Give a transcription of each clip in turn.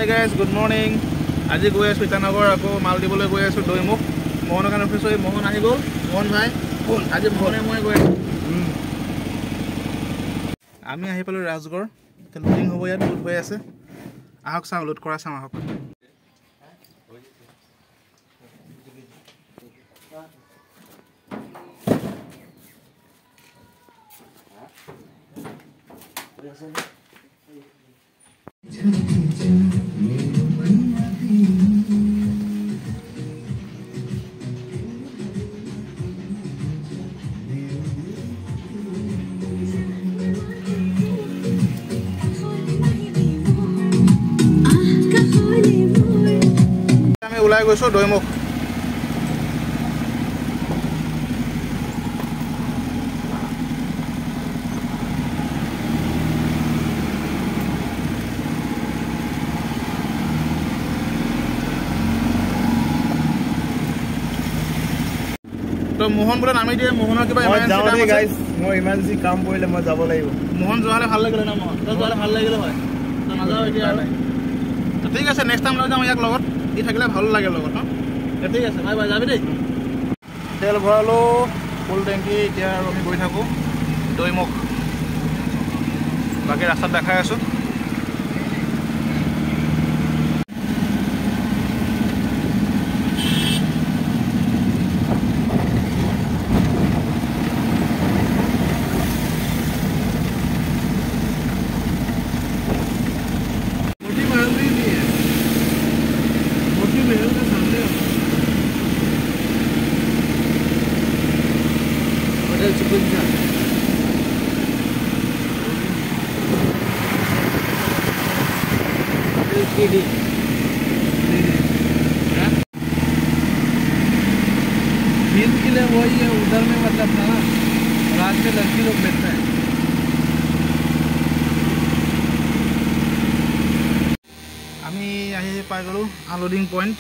Hi guys, good morning. আজি গৈ আছো ইটানগৰ আকৌ মাল দিবলৈ গৈ আছো দৈমুখ মোহনৰ কাৰণে অফিচ হৈ মোহন আহি গ'ল মোহন ভাই কোন আজি মোহনে মই গৈ আমি আহি পালো ৰাজগড় লোডিং হ'ব ইয়াত লোড হৈ আছে আহক চাওঁ লোড কৰা চাওঁ আহক ওলাই গৈছো দৈমুখ তো মোহন বলে নামি দিয়ে মোহনৰ কিবা ইমাৰ্জেন্সি গাইস মই ইমাৰ্জেন্সি কাম কৰিলে মই যাব লাগিব মোহন যোৱালে ভাল লাগিলে না মোহন তো যোৱালে ভাল লাগিলে হয় তো নাযাও এতিয়া তো ঠিক আছে নেক্সট টাইম লৈ যাম ইয়াক লগত ই থাকিলে ভাল লাগে লগত ঠিক আছে বাই বাই যাবি দেই তেল ভৰালো ফুল টেংকি এতিয়া আৰু আমি গৈ থাকোঁ দৈমুখ বাকী ৰাস্তাত দেখাই আছোঁ नींद के लिए वही है उधर में मतलब था ना रात में लड़की लोग बैठते हैं আমি আহি পাই গলো আনলোডিং পয়েন্ট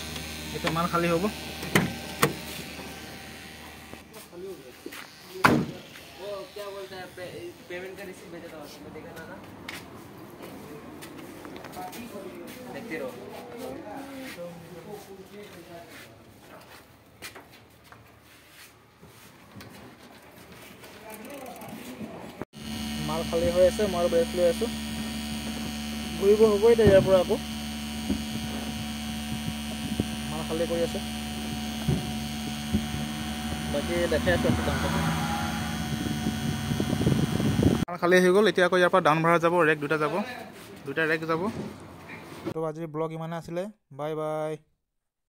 এটা মাল খালি হ'ব क्या बोलता है पेमेंट का रिसीट भेजा था मैं देखा था ना देखते रहो মাল খালি হৈ আছে মই ব্ৰেক লৈ আছো ঘূৰিব হ'ব এতিয়া ইয়াৰ পৰা আকৌ মাল খালি কৰি আছে বাকী দেখাই আছো খালি হৈ গ'ল এতিয়া আকৌ ইয়াৰ পৰা ডাউন ভাড়া যাব ৰেক দুটা যাব দুটা ৰেক যাব তো আজিৰ ব্লগ ইমানে আছিলে বাই বাই